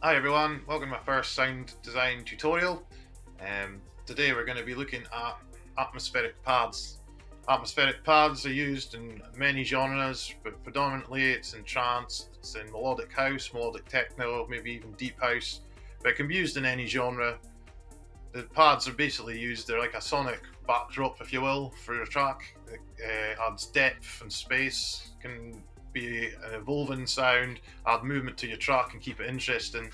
Hi everyone, welcome to my first sound design tutorial. Today we're going to be looking at atmospheric pads. Atmospheric pads are used in many genres, but predominantly it's in trance, it's in melodic house, melodic techno, maybe even deep house, but it can be used in any genre. The pads are basically used, they're like a sonic backdrop, if you will, for a track. It adds depth and space, can be an evolving sound, add movement to your track and keep it interesting,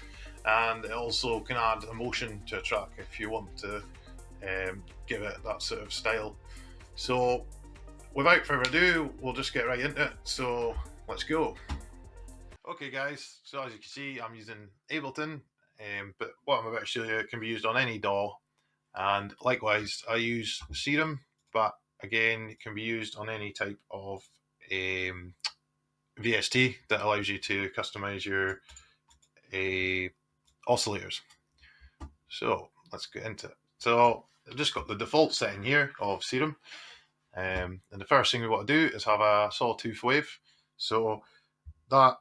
and it also can add emotion to a track if you want to give it that sort of style. So, without further ado, we'll just get right into it. So, let's go. Okay, guys, so as you can see, I'm using Ableton, but what I'm about to show you can be used on any DAW. And likewise, I use Serum, but again, it can be used on any type of VST that allows you to customize your oscillators. So let's get into it. So I've just got the default setting here of Serum. And the first thing we want to do is have a sawtooth wave. So that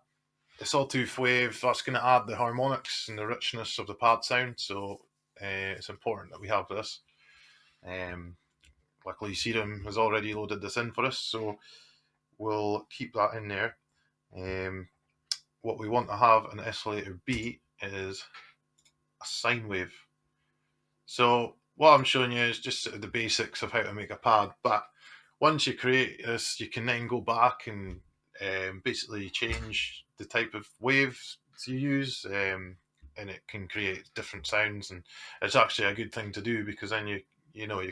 the sawtooth wave, that's going to add the harmonics and the richness of the pad sound. So it's important that we have this. Luckily, Serum has already loaded this in for us, so we'll keep that in there. What we want to have an oscillator be is a sine wave. So what I'm showing you is just sort of the basics of how to make a pad, but once you create this, you can then go back and basically change the type of waves you use, and it can create different sounds. And it's actually a good thing to do because then you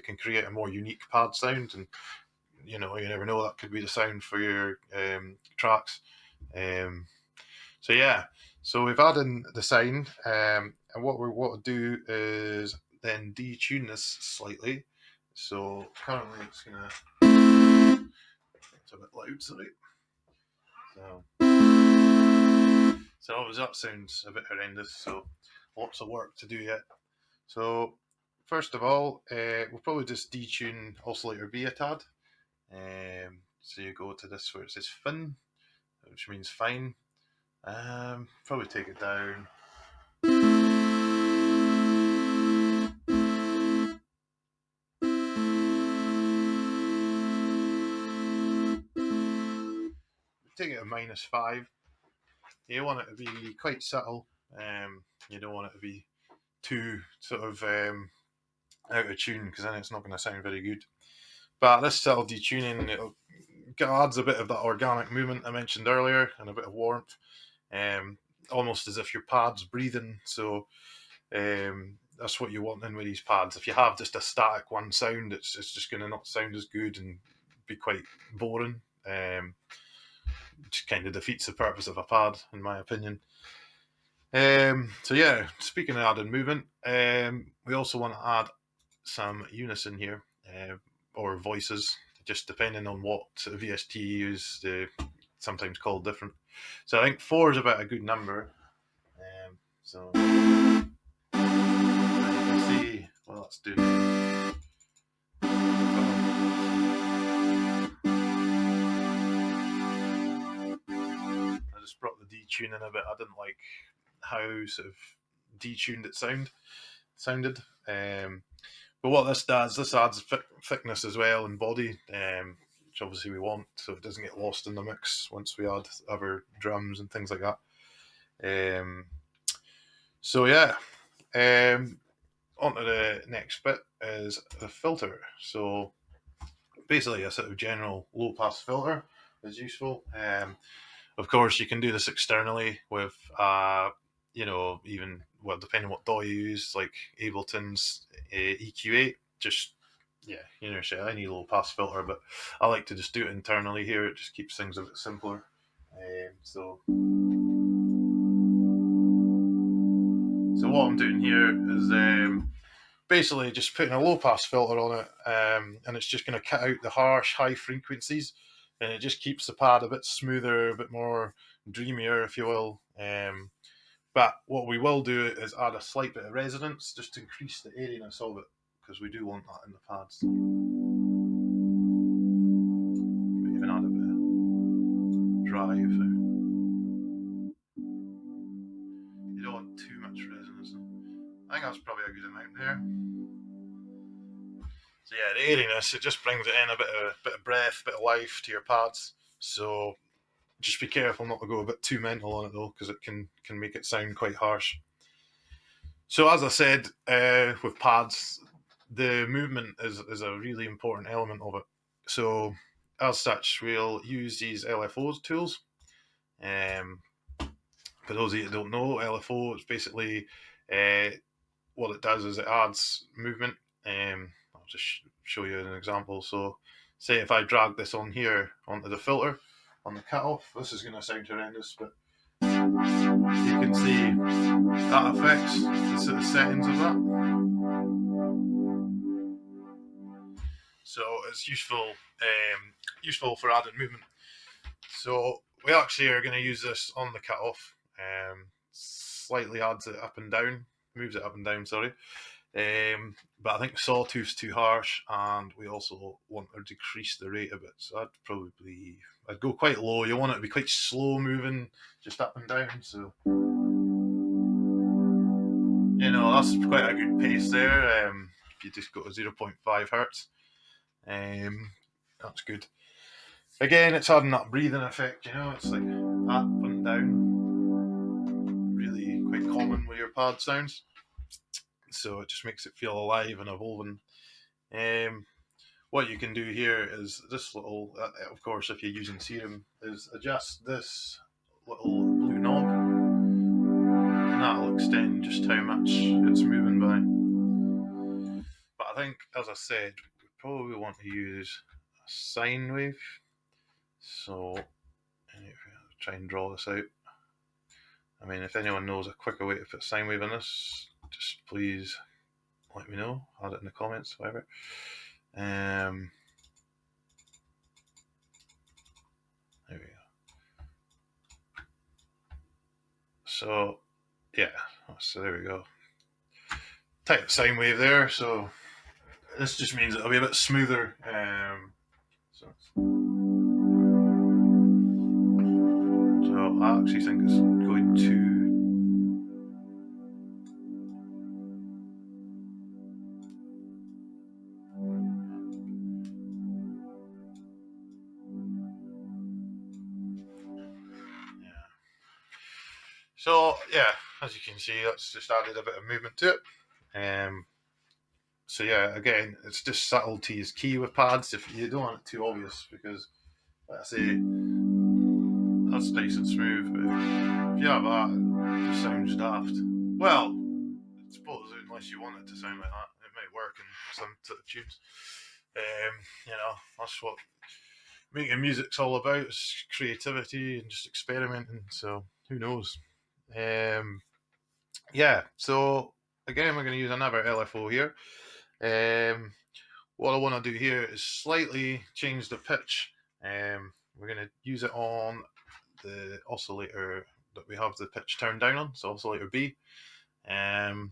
can create a more unique pad sound, and you never know, that could be the sound for your tracks. Um, so yeah, so we've added the sine, and what we want to do is then detune this slightly. So currently it's a bit loud, sorry. So obviously that sounds a bit horrendous. So lots of work to do yet. So first of all, we'll probably just detune oscillator B a tad. So you go to this where it says fin, which means fine. Probably take it down. Take it to -5. You want it to be quite subtle. You don't want it to be too sort of out of tune, because then it's not going to sound very good. But this subtle detuning, it adds a bit of that organic movement I mentioned earlier and a bit of warmth, almost as if your pad's breathing. So that's what you want in with these pads. If you have just a static one sound, it's just going to not sound as good and be quite boring. Which kind of defeats the purpose of a pad, in my opinion. So yeah, speaking of adding movement, we also want to add some unison here, or voices, just depending on what VST you use. They're sometimes called different. So I think 4 is about a good number. So you can see what that's doing. I just brought the detune in a bit. I didn't like how sort of detuned it sounded. But what this does, this adds thickness as well and body, which obviously we want, so it doesn't get lost in the mix once we add other drums and things like that. So yeah, on to the next bit is the filter. So basically a sort of general low pass filter is useful. Of course, you can do this externally with, even, well, depending on what DAW you use, like Ableton's EQ8. Just, yeah, any low pass filter, but I like to just do it internally here. It just keeps things a bit simpler. So what I'm doing here is basically just putting a low pass filter on it, and it's just going to cut out the harsh high frequencies, and it just keeps the pad a bit smoother, a bit more dreamier, if you will. But what we will do is add a slight bit of resonance just to increase the airiness of it, because we do want that in the pads. We even add a bit of drive. You don't want too much resonance. I think that's probably a good amount there. So yeah, the airiness, it just brings it in a bit of breath, a bit of life to your pads. So just be careful not to go a bit too mental on it though, because it can make it sound quite harsh. So as I said, with pads, the movement is a really important element of it. So as such, we'll use these LFO tools. For those of you that don't know, LFO is basically what it does is it adds movement. I'll just show you an example. So say if I drag this on here onto the filter on the cutoff, this is going to sound horrendous, but you can see that affects the sort of settings of that. So it's useful for adding movement. So we actually are going to use this on the cutoff. Slightly adds it up and down, moves it up and down, sorry. But I think sawtooth's too harsh, and we also want to decrease the rate a bit. So I'd go quite low. You want it to be quite slow moving, just up and down. So you know that's quite a good pace there. If you just go to 0.5 hertz, that's good. Again, it's adding that breathing effect. You know, it's like up and down. Really quite common with your pad sounds. So it just makes it feel alive and evolving. What you can do here is this little, of course, if you're using Serum, is adjust this little blue knob, and that'll extend just how much it's moving by. But I think, as I said, we probably want to use a sine wave. So, try and draw this out. I mean, if anyone knows a quicker way to put sine wave in this, just please let me know. Add it in the comments, whatever. There we go. So yeah, so there we go. Type sine wave there. So this just means it'll be a bit smoother. So I actually think it's going to. So yeah, as you can see, that's just added a bit of movement to it. So yeah, again, it's just subtlety is key with pads. If you don't want it too obvious, because like I say, that's nice and smooth. But if you have that, it just sounds daft. Well, I suppose unless you want it to sound like that, it might work in some sort of tunes. You know, that's what making music's all about, is creativity and just experimenting. So who knows? Yeah, so again, we're going to use another LFO here. What I want to do here is slightly change the pitch. We're going to use it on the oscillator that we have the pitch turned down on, so oscillator B. We're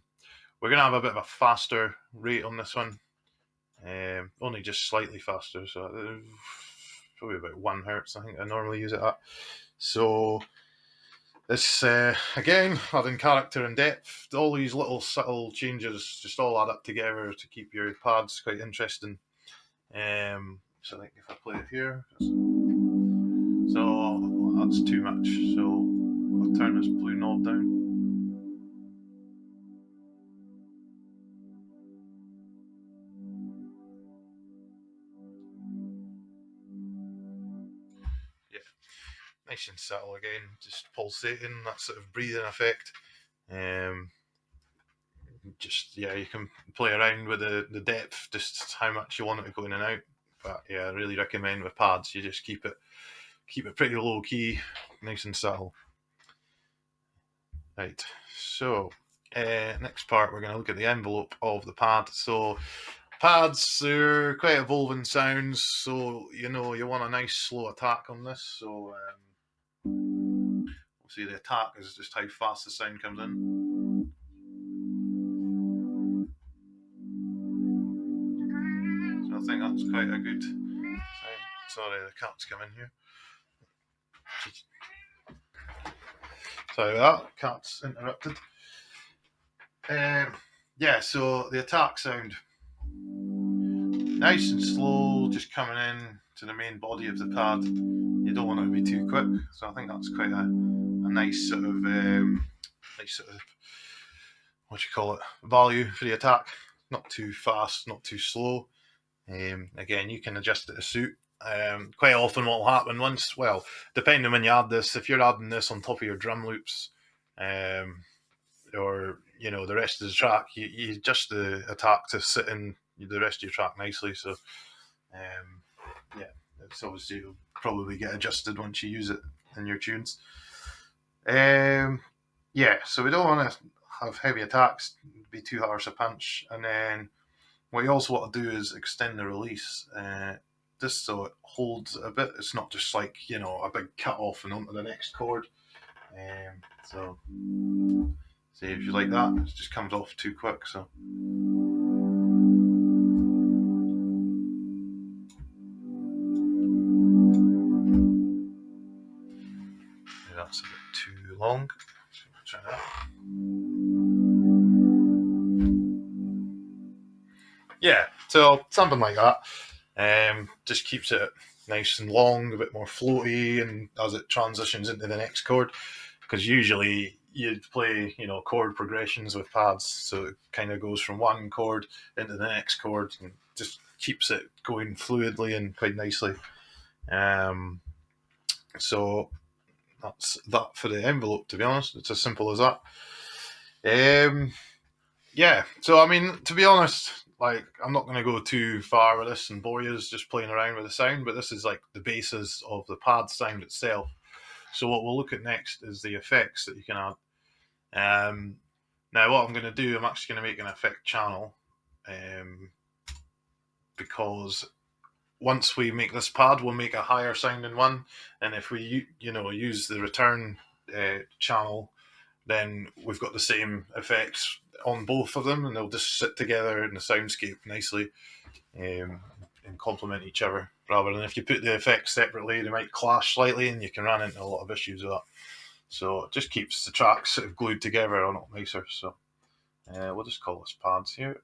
going to have a bit of a faster rate on this one, only just slightly faster, so probably about 1 hertz, I think I normally use it at. So this, again, adding character and depth, all these little subtle changes just all add up together to keep your pads quite interesting. So I think if I play it here, so that's too much, so I'll turn this blue knob down. Yeah, nice and subtle again, just pulsating, that sort of breathing effect. Just yeah, you can play around with the depth, just how much you want it to go in and out. But yeah, I really recommend with pads you just keep it pretty low key, nice and subtle. Right, so next part we're going to look at the envelope of the pad. So pads are quite evolving sounds, so you know you want a nice slow attack on this. So we'll see the attack is just how fast the sound comes in. So I think that's quite a good sound. Sorry, the cat's come in here. Sorry about that, cat's interrupted. Yeah, so the attack sound, nice and slow, just coming in to the main body of the pad. You don't want it to be too quick, so I think that's quite a nice sort of what do you call it, value for the attack. Not too fast, not too slow. Again, you can adjust it to suit. Quite often what will happen once, well, depending on when you add this, if you're adding this on top of your drum loops, or the rest of the track, you adjust the attack to sit in the rest of your track nicely. So yeah, it's obviously it'll probably get adjusted once you use it in your tunes. Yeah, so we don't want to have heavy attacks, be too harsh a punch, and then what you also want to do is extend the release, just so it holds a bit. It's not just like a big cut off and onto the next chord. So see if you like that, it just comes off too quick. So that's a bit too long. So try that. Yeah, so something like that. Just keeps it nice and long, a bit more floaty, and as it transitions into the next chord, because usually you'd play chord progressions with pads, so it kind of goes from one chord into the next chord and just keeps it going fluidly and quite nicely. So that's that for the envelope, to be honest. It's as simple as that. Yeah, so I mean, to be honest, like, I'm not going to go too far with this and bore you just playing around with the sound, but this is like the basis of the pad sound itself. So what we'll look at next is the effects that you can add. Now what I'm going to do, I'm actually going to make an effect channel, because once we make this pad, we'll make a higher sounding one, and if we use the return channel, then we've got the same effects on both of them, and they'll just sit together in the soundscape nicely, and complement each other, rather than if you put the effects separately, they might clash slightly and you can run into a lot of issues with that. So it just keeps the tracks sort of glued together a lot nicer. So we'll just call this pads here.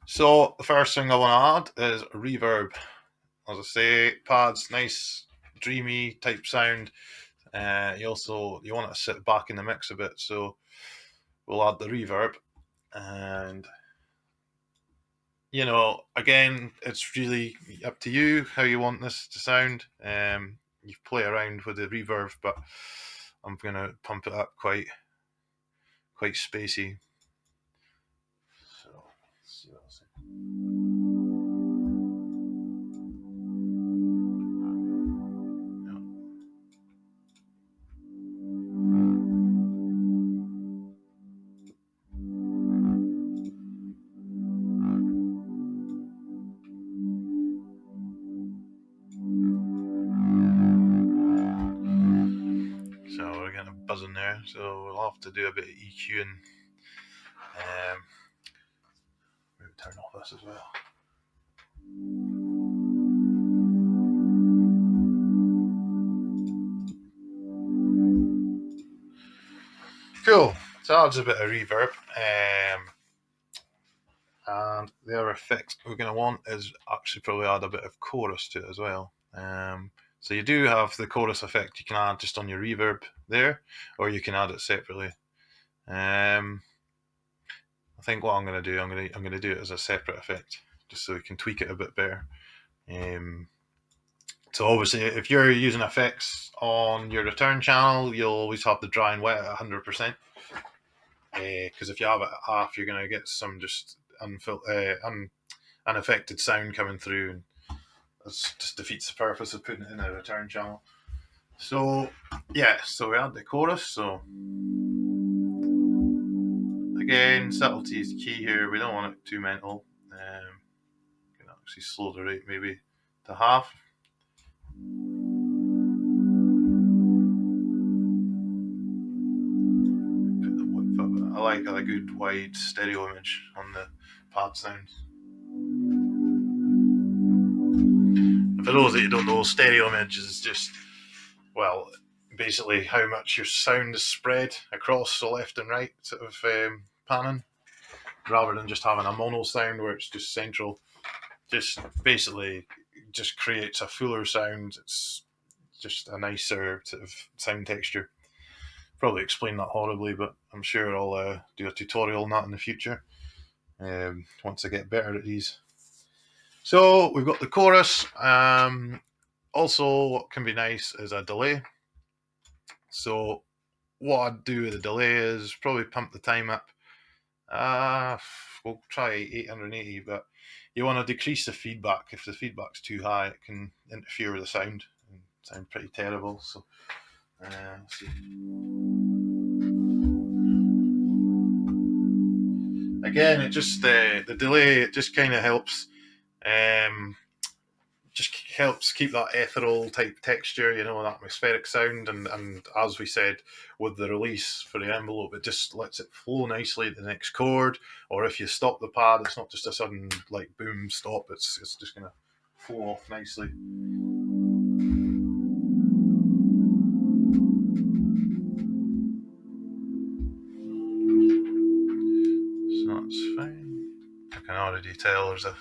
So the first thing I want to add is reverb. As I say, pads, nice dreamy type sound. You want to sit back in the mix a bit, so we'll add the reverb. And again, it's really up to you how you want this to sound. You play around with the reverb, but I'm gonna pump it up quite spacey. So let's see what I'll say. So we're getting a buzzing there, so we'll have to do a bit of EQ and maybe turn off this as well. Cool. So adds a bit of reverb. And the other effect we're going to want is actually probably add a bit of chorus to it as well. So you do have the chorus effect you can add just on your reverb there, or you can add it separately. I think what I'm going to do, I'm going to do it as a separate effect, just so we can tweak it a bit better. So obviously, if you're using effects on your return channel, you'll always have the dry and wet at 100%. Because if you have it at half, you're going to get some just unaffected sound coming through, and that just defeats the purpose of putting it in a return channel. So yeah, so we add the chorus. So again, subtlety is key here. We don't want it too mental. Can actually slow the rate maybe to half. Put the width up. I like a good wide stereo image on the pad sounds. For those that don't know, stereo image is just, well, basically how much your sound is spread across the left and right sort of panning, rather than just having a mono sound where it's just central. Just basically just creates a fuller sound. It's just a nicer sort of sound texture. Probably explain that horribly, but I'm sure I'll do a tutorial on that in the future once I get better at these. So we've got the chorus. Also, what can be nice is a delay. So what I'd do with the delay is probably pump the time up. We'll try 880, but you want to decrease the feedback. If the feedback's too high, it can interfere with the sound and sound pretty terrible. So let's see. Again, it just the delay. It just kind of helps. Just helps keep that ethereal type texture, you know, that atmospheric sound, and as we said with the release for the envelope, it just lets it flow nicely to the next chord. Or if you stop the pad, it's not just a sudden like boom stop, it's just gonna flow off nicely. So that's fine. I can already tell there's a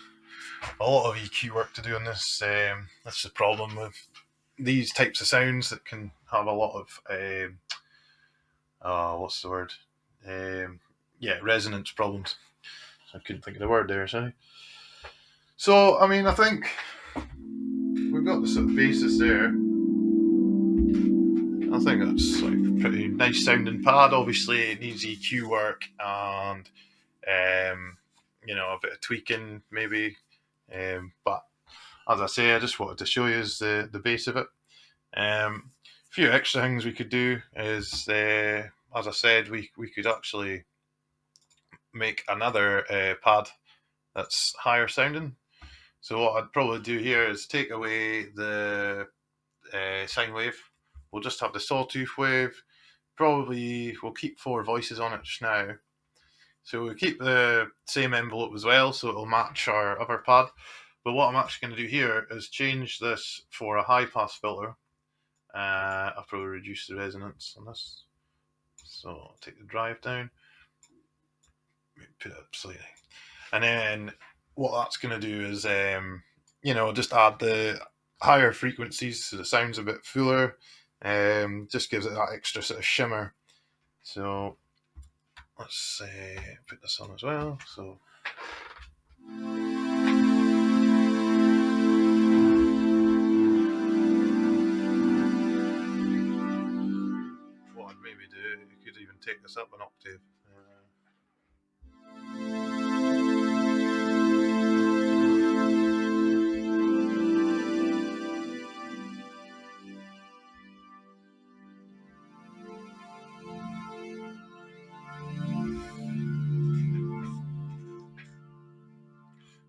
lot of EQ work to do on this. That's the problem with these types of sounds that can have a lot of what's the word? Resonance problems. I couldn't think of the word there, sorry. So I mean, I think we've got the sort of basis there. I think that's like pretty nice sounding pad. Obviously, it needs EQ work and a bit of tweaking maybe. But as I say, I just wanted to show you the base of it. A few extra things we could do is, as I said, we could actually make another pad that's higher sounding. So what I'd probably do here is take away the sine wave. We'll just have the sawtooth wave. Probably we'll keep 4 voices on it just now. So we'll keep the same envelope as well, so it'll match our other pad. But what I'm actually going to do here is change this for a high pass filter. I'll probably reduce the resonance on this. So I'll take the drive down, put it up slightly. And then what that's going to do is, just add the higher frequencies so the sound's a bit fuller. Just gives it that extra sort of shimmer. So let's put this on as well. So what I'd maybe do, you could even take this up an octave.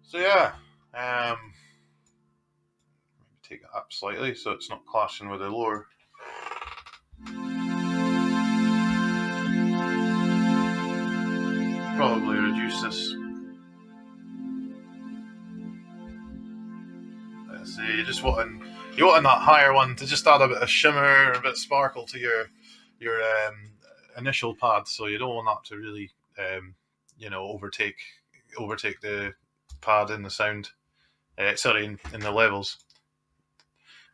So yeah, maybe take it up slightly so it's not clashing with the lower. Probably reduce this. Let's see, you want that higher one to just add a bit of shimmer, a bit of sparkle to your initial pad, so you don't want that to really overtake the pad in the sound. In the levels.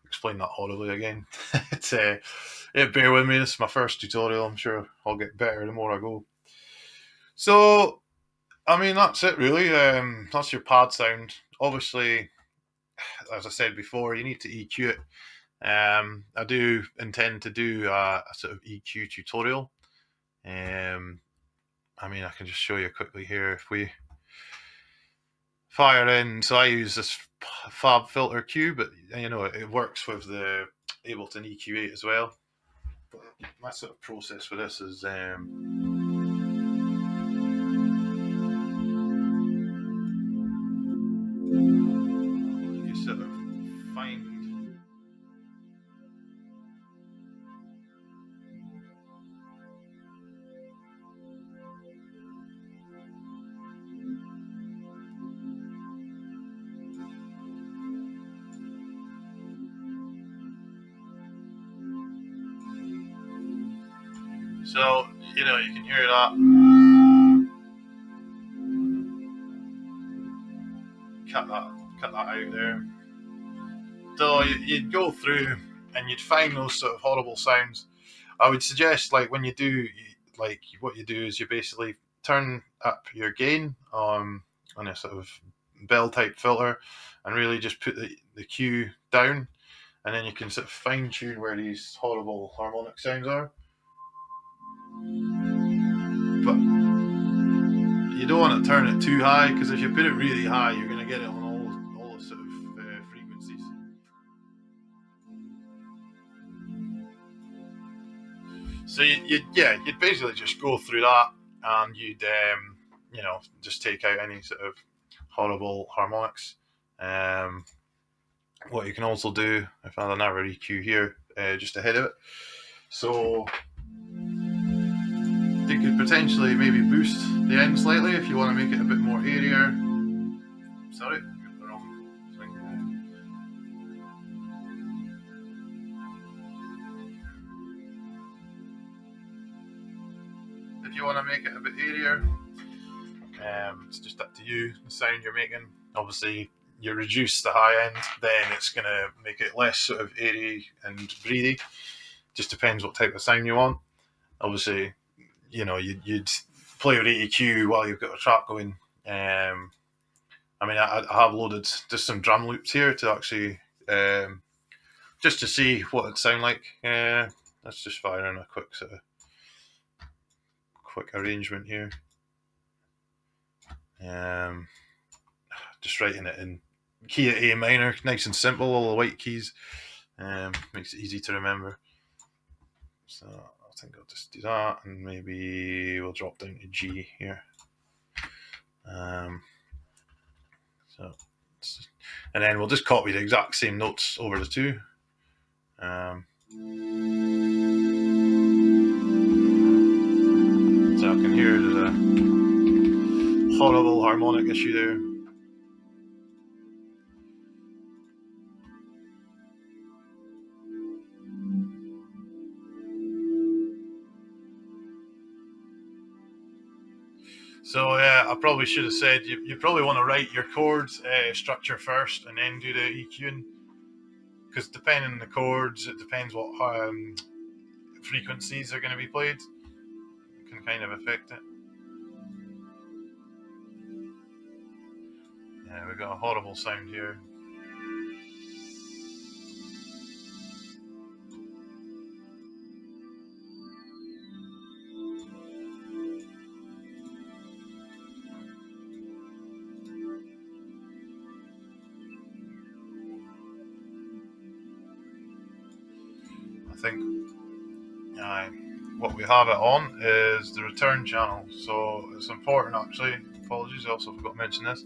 Explain that horribly again. Bear with me, this is my first tutorial. I'm sure I'll get better the more I go. So I mean, that's it really. That's your pad sound. Obviously, as I said before, you need to EQ it. I do intend to do a sort of EQ tutorial. I mean, I can just show you quickly here. If we fire in, so I use this Fab Filter Q, but it works with the Ableton EQ8 as well. But my sort of process for this is you sort of find So, you know, you can hear that. Cut that out there. So you'd go through and you'd find those sort of horrible sounds. I would suggest, like, when you do, like, what you do is you basically turn up your gain on a sort of bell type filter, and really just put the Q down, and then you can sort of fine tune where these horrible harmonic sounds are. But you don't want to turn it too high, because if you put it really high, you're going to get it on all the sort of frequencies. So you'd basically just go through that, and you'd you know, just take out any sort of horrible harmonics. What you can also do, if I have another EQ here, just ahead of it, so you could potentially maybe boost the end slightly if you want to make it a bit more airier. Sorry, got the wrong thing. If you want to make it a bit airier, it's just up to you, the sound you're making. Obviously, you reduce the high end, then it's going to make it less sort of airy and breathy. Just depends what type of sound you want. Obviously, you know, you'd play with EQ while you've got a track going. I mean, I have loaded just some drum loops here to actually just to see what it'd sound like. Let's just fire in a quick sort of quick arrangement here. Just writing it in key of A minor, nice and simple, all the white keys. Makes it easy to remember. So I think I'll just do that, and maybe we'll drop down to G here. So, and then we'll just copy the exact same notes over the two. So I can hear the horrible harmonic issue there. So yeah, I probably should have said you probably want to write your chord structure first and then do the EQing, because depending on the chords, it depends what frequencies are going to be played. It can kind of affect it. Yeah, we've got a horrible sound here. I think what we have it on is the return channel, so it's important actually. Apologies, I also forgot to mention this.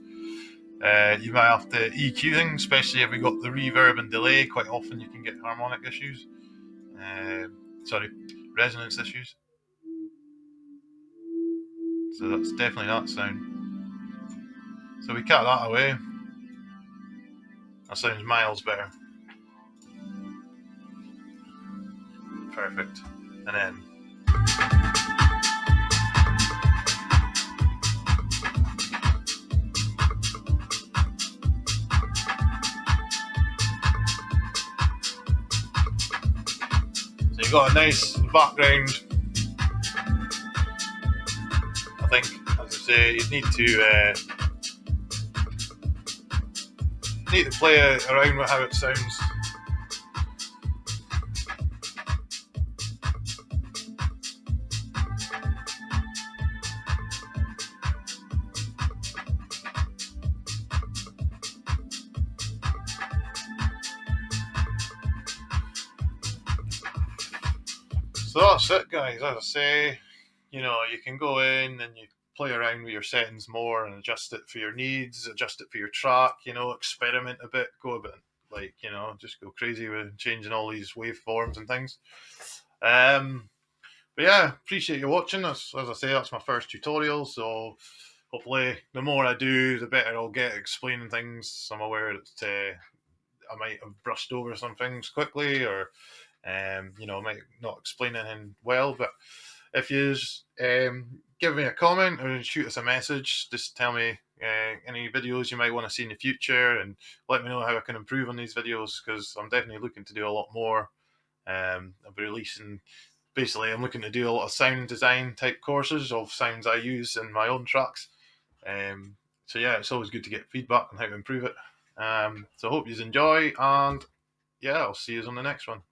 You might have to EQ things, especially if we got the reverb and delay. Quite often you can get harmonic issues. Resonance issues. So that's definitely that sound. So we cut that away. That sounds miles better. Perfect. And then so you got a nice background. I think, as I say, you need to play around with how it sounds. So that's it, guys. As I say, you know, you can go in and you play around with your settings more and adjust it for your needs, adjust it for your track, you know, experiment a bit, go a bit, like, you know, just go crazy with changing all these waveforms and things. But yeah, appreciate you watching. As I say, that's my first tutorial, so hopefully the more I do, the better I'll get explaining things. I'm aware that I might have brushed over some things quickly, or you know, might not explain anything well, but if you give me a comment or shoot us a message, just tell me any videos you might want to see in the future, and let me know how I can improve on these videos, because I'm definitely looking to do a lot more. I'll be releasing, basically I'm looking to do a lot of sound design type courses of sounds I use in my own tracks. So yeah, it's always good to get feedback on how to improve it. So I hope you enjoy, and yeah, I'll see you on the next one.